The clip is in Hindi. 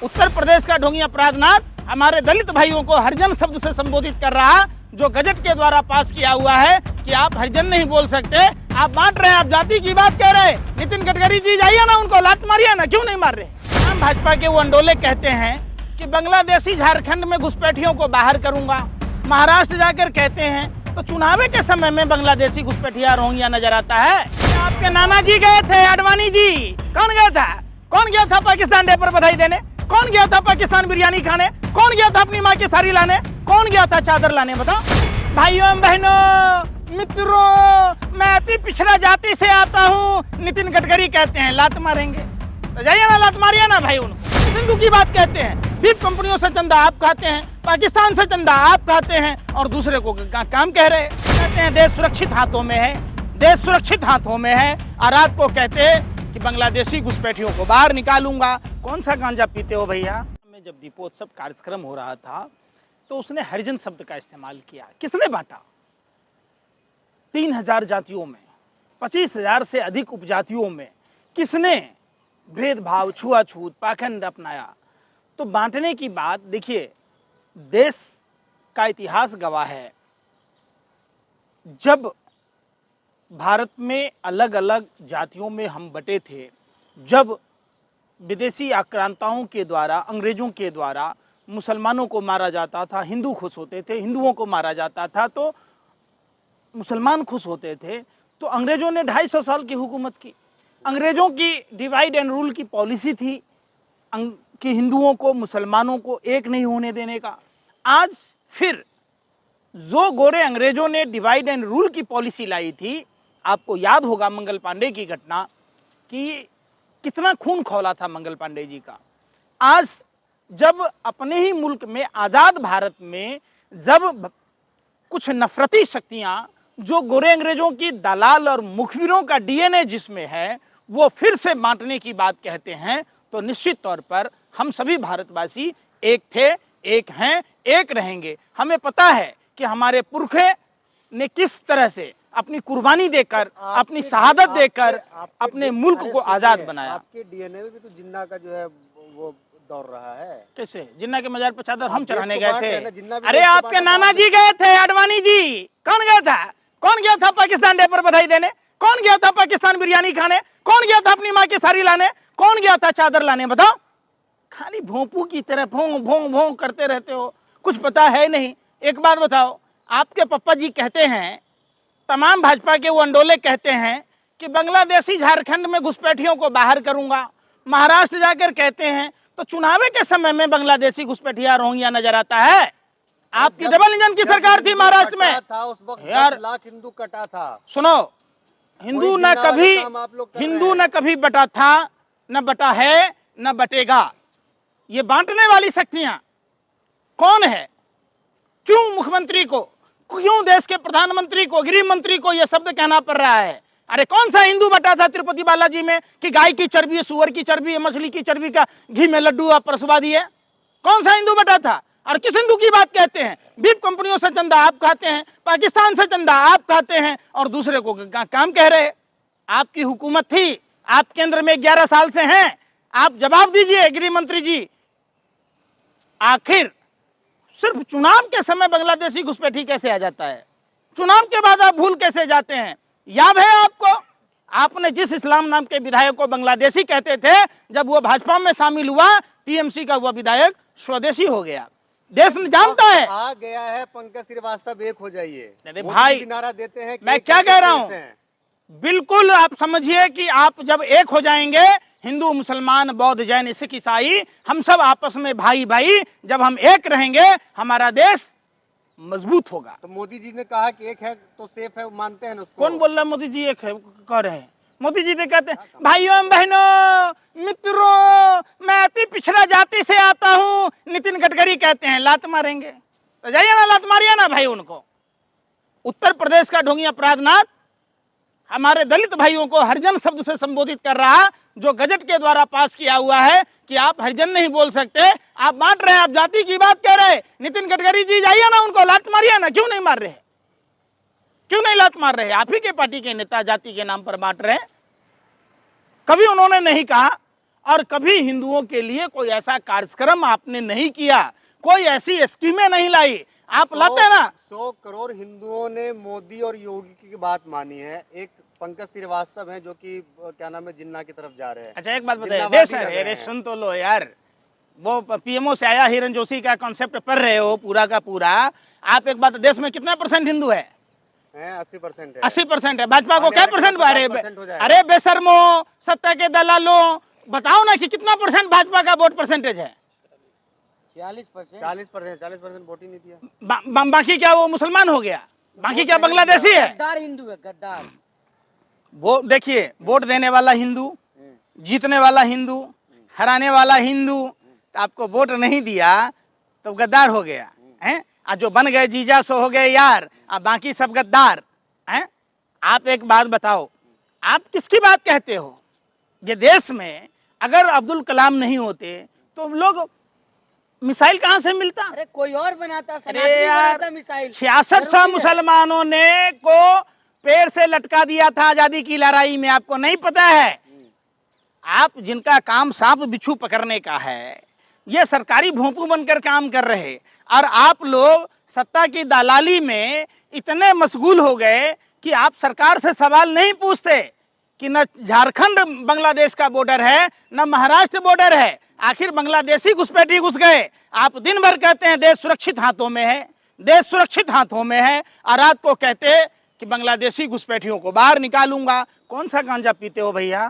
उत्तर प्रदेश का ढोंगी अपराधनाथ हमारे दलित भाइयों को हरिजन शब्द से संबोधित कर रहा, जो गजट के द्वारा पास किया हुआ है कि आप हरिजन नहीं बोल सकते, आप बांट रहे हैं, आप जाति की बात कह रहे हैं। नितिन गडकरी जी जाइए ना, उनको लात मारिए ना, क्यों नहीं मार रहे। हम भाजपा के वो अंडोले कहते हैं कि बांग्लादेशी झारखंड में घुसपैठियों को बाहर करूंगा, महाराष्ट्र जाकर कहते हैं तो चुनाव के समय में बांग्लादेशी घुसपैठिया रोहिंग्या नजर आता है। आपके नाना जी गए थे, आडवाणी जी, कौन गया था? कौन गया था पाकिस्तान डे पर बधाई देने? कौन गया था पाकिस्तान बिरयानी खाने? कौन गया था अपनी माँ की साड़ी लाने? कौन गया था चादर लाने? बताओ भाइयों बहनों मित्रों, मैं अति पिछड़ा जाति से आता हूँ। नितिन गडकरी कहते हैं लात मारेंगे, तो जाइए ना, लात मारिए ना भाई उनको। सिंधु की बात कहते हैं, बीफ कंपनियों से चंदा आप खाते हैं, पाकिस्तान से चंदा आप खाते हैं और दूसरे को काम कह रहे हैं। कहते हैं देश सुरक्षित हाथों में है, देश सुरक्षित हाथों में है, और रात को कहते हैं कि बांग्लादेशी घुसपैठियों को बाहर निकालूंगा। कौन सा गांजा पीते हो भैया? में जब दीपोत्सव कार्यक्रम हो रहा था तो उसने हरिजन शब्द का इस्तेमाल किया। किसने बांटा? 3000 जातियों में, 25,000 से अधिक उपजातियों में किसने भेदभाव, छुआछूत, पाखंड अपनाया? तो बांटने की बात देखिए, देश का इतिहास गवाह है, जब भारत में अलग अलग जातियों में हम बटे थे, जब विदेशी आक्रांताओं के द्वारा, अंग्रेजों के द्वारा मुसलमानों को मारा जाता था, हिंदू खुश होते थे, हिंदुओं को मारा जाता था तो मुसलमान खुश होते थे। तो अंग्रेजों ने 250 साल की हुकूमत की। अंग्रेजों की डिवाइड एंड रूल की पॉलिसी थी कि हिंदुओं को, मुसलमानों को एक नहीं होने देने का। आज फिर जो गोरे अंग्रेजों ने डिवाइड एंड रूल की पॉलिसी लाई थी, आपको याद होगा मंगल पांडे की घटना कि कितना खून खौला था मंगल पांडे जी का। आज जब अपने ही मुल्क में, आजाद भारत में, जब कुछ नफरती शक्तियां जो गोरे अंग्रेजों की दलाल और मुखबिरों का डीएनए जिसमें है, वो फिर से बांटने की बात कहते हैं, तो निश्चित तौर पर हम सभी भारतवासी एक थे, एक हैं, एक रहेंगे। हमें पता है कि हमारे पुरखे ने किस तरह से अपनी कुर्बानी देकर, अपनी शहादत देकर अपने मुल्क को आजाद बनाया। आपके डीएनए में भी तो जिन्ना का जो है वो दौड़ रहा है। कैसे? जिन्ना के मजार पर चादर हम चढ़ाने गए थे? अरे आपके नाना जी गए थे, आडवाणी जी, कौन गया था? कौन गया था पाकिस्तान डे पर बधाई देने? कौन गया था पाकिस्तान बिरयानी खाने? कौन गया था अपनी माँ की साड़ी लाने? कौन गया था चादर लाने? बताओ। खाली भोंपू की तरह भों भों भों करते रहते हो, कुछ पता है नहीं। एक बात बताओ, आपके पप्पा जी कहते हैं, तमाम भाजपा के वो अंडोले कहते हैं कि बांग्लादेशी झारखंड में घुसपैठियों को बाहर करूंगा, महाराष्ट्र जाकर कहते हैं तो चुनाव के समय में बांग्लादेशी घुसपैठिया रोहिंग्या नजर आता है। आपकी डबल इंजन की सरकार थी महाराष्ट्र में, था उस वक्त यार 10 लाख हिंदू कटा था। सुनो, हिंदू न कभी बटा था, न बटा है, न बटेगा। ये बांटने वाली शक्तियां कौन है? क्यों मुख्यमंत्री को, क्यों देश के प्रधानमंत्री को, गृह मंत्री को यह शब्द कहना पड़ रहा है? अरे कौन सा हिंदू बटा था तिरुपति बालाजी में कि गाय की चर्बी, सुअर की चर्बी, मछली की चर्बी का घी में लड्डू आप परसवा दिए? कौन सा हिंदू बटा था? और किस हिंदू की बात कहते हैं? बीफ कंपनियों से चंदा आप खाते हैं, पाकिस्तान से चंदा आप खाते हैं और दूसरे को काम कह रहे हैं। आपकी हुकूमत थी, आप केंद्र में 11 साल से हैं, आप जवाब दीजिए गृह मंत्री जी। आखिर सिर्फ चुनाव के समय बांग्लादेशी घुसपैठी कैसे आ जाता है? चुनाव के बाद आप भूल कैसे जाते हैं? याद है आपको, आपने जिस इस्लाम नाम के विधायक को बांग्लादेशी कहते थे, जब वो भाजपा में शामिल हुआ, टीएमसी का वो विधायक स्वदेशी हो गया। देश जानता है, आ गया है। पंकज श्रीवास्तव एक हो जाइए। अरे भाई, नारा देते हैं, मैं क्या कह रहा हूं, बिल्कुल आप समझिए कि आप जब एक हो जाएंगे, हिंदू, मुसलमान, बौद्ध, जैन, सिख, ईसाई, हम सब आपस में भाई भाई, जब हम एक रहेंगे हमारा देश मजबूत होगा। तो मोदी जी ने कहा कि एक है तो सेफ है, मानते हैं उसको? कौन बोल रहा है मोदी जी एक है कह रहे हैं? मोदी जी ने कहते हैं भाइयों बहनों मित्रों, मैं अति पिछड़ा जाति से आता हूँ। नितिन गडकरी कहते हैं लात मारेंगे, तो जाइए ना, लात मारिए ना भाई उनको। उत्तर प्रदेश का ढोंगी अपराधनाथ हमारे दलित भाइयों को हरिजन शब्द से संबोधित कर रहा, जो गजट के द्वारा पास किया हुआ है कि आप हरिजन नहीं बोल सकते, आप बांट रहे हैं, आप जाति की बात कह रहे हैं। नितिन गडकरी जी जाइए ना, उनको लात मारिए ना, क्यों नहीं मार रहे? क्यों नहीं लात मार रहे? आप ही के पार्टी के नेता जाति के नाम पर बांट रहे हैं। कभी उन्होंने नहीं कहा और कभी हिंदुओं के लिए कोई ऐसा कार्यक्रम आपने नहीं किया, कोई ऐसी स्कीमें नहीं लाई। आप लाते ना। 100 करोड़ हिंदुओं ने मोदी और योगी की बात मानी है। एक पंकज श्रीवास्तव हैं जो कि क्या नाम है, जिन्ना की तरफ जा रहे हैं। अच्छा एक बात बताइए, जिन्नावादी देश लग रहे अरे हैं। सुन तो लो यार, वो पीएमओ से आया हिरन जोशी का कॉन्सेप्ट पढ़ रहे हो पूरा का पूरा। आप एक बात, देश में कितना % हिंदू है? 80% है। 80% है। भाजपा को आने क्या वाले परसेंट? 50% हो जाएगा। अरे बेशर्मो, सत्ता के दलालों, बताओ ना कि कितना % भाजपा का वोट परसेंटेज है? 40% 40% वोट ही नहीं दिया। बाकी क्या वो मुसलमान हो गया? बाकी क्या बांग्लादेशी है? गद्दार हिंदू है, गद्दार। वो देखिए, वोट देने वाला हिंदू, जीतने वाला हिंदू, हराने वाला हिंदू, तो आपको वोट नहीं दिया तो गद्दार हो गया हैं? और जो बन गए जीजा सो हो गए यार, और बाकी सब गद्दार हैं। आप एक बात बताओ, आप किसकी बात कहते हो? ये देश में अगर अब्दुल कलाम नहीं होते तो लोग मिसाइल कहां से मिलता? अरे कोई और बनाता, अरे सनातनी यार, बनाता मिसाइल। 66 जरूरी है। मुसलमानों ने को पेड़ से लटका दिया था आजादी की लड़ाई में, आपको नहीं पता है? आप जिनका काम सांप बिच्छू पकड़ने का है, ये सरकारी भोंपू बनकर काम कर रहे, और आप लोग सत्ता की दलाली में इतने मशगूल हो गए कि आप सरकार से सवाल नहीं पूछते कि न झारखंड बांग्लादेश का बॉर्डर है, न महाराष्ट्र बॉर्डर है। आखिर बांग्लादेशी घुसपैठी घुस गए। आप दिन भर कहते हैं देश सुरक्षित हाथों में है, देश सुरक्षित हाथों में है, और रात को कहते कि बांग्लादेशी घुसपैठियों को बाहर निकालूंगा। कौन सा गांजा पीते हो भैया?